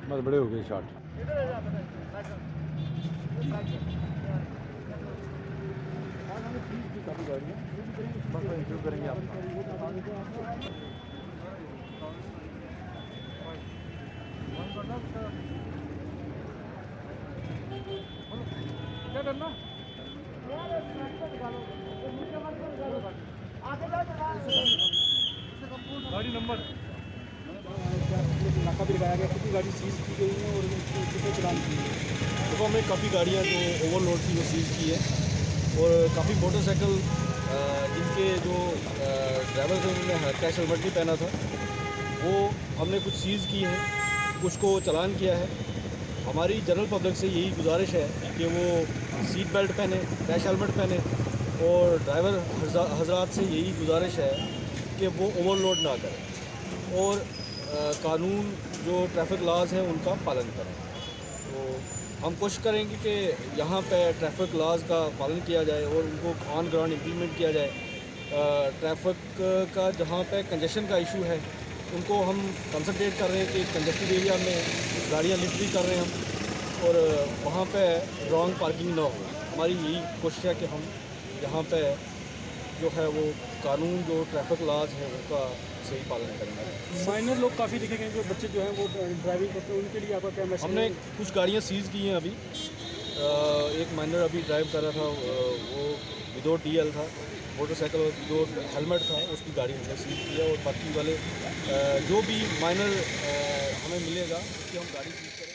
बस बड़े हो गए शॉट। काफ़ी गाड़ियाँ इंटरव्यू करेंगे आपका। क्या करना गाड़ी नंबर नाका भी लगाया गया, कितनी गाड़ी सीज की गई है और कितने चलान किए हैं? देखो हमने काफ़ी गाड़ियाँ जो ओवरलोड थी वो सीज़ की है और काफ़ी मोटरसाइकिल जिनके जो ड्राइवर थे उन्होंने कैश हेलमेट नहीं पहना था वो हमने कुछ सीज़ की हैं, कुछ को चलान किया है। हमारी जनरल पब्लिक से यही गुजारिश है कि वो सीट बेल्ट पहने, कैश हेलमेट पहने और ड्राइवर हजरात से यही गुजारिश है कि वो ओवरलोड ना करें और कानून जो ट्रैफिक लॉज हैं उनका पालन करें। तो हम कोशिश करेंगे कि यहाँ पे ट्रैफिक लॉज का पालन किया जाए और उनको ऑन ग्राउंड इम्प्लीमेंट किया जाए। ट्रैफिक का जहाँ पे कंजेशन का इशू है उनको हम कंसंट्रेट कर रहे हैं कि कंजेस्टेड एरिया में गाड़ियाँ लिफ्ट भी कर रहे हैं हम और वहाँ पे रॉन्ग पार्किंग ना हो। हमारी यही कोशिश है कि हम यहाँ पे जो है वो कानून जो ट्रैफिक लॉज है उनका सही पालन करेंगे। माइनर लोग काफ़ी दिखेंगे, जो बच्चे जो हैं वो ड्राइविंग करते हैं, उनके लिए आपका क्या मैसेज? हमने कुछ गाड़ियाँ सीज़ की हैं अभी। एक माइनर अभी ड्राइव कर रहा था, वो विदाउट DL था, मोटरसाइकिल विदाउट हेलमेट था, उसकी गाड़ी हमने सीज़ की है और बाकी वाले जो भी माइनर हमें मिलेगा उसकी हम गाड़ी सीज़ करेंगे।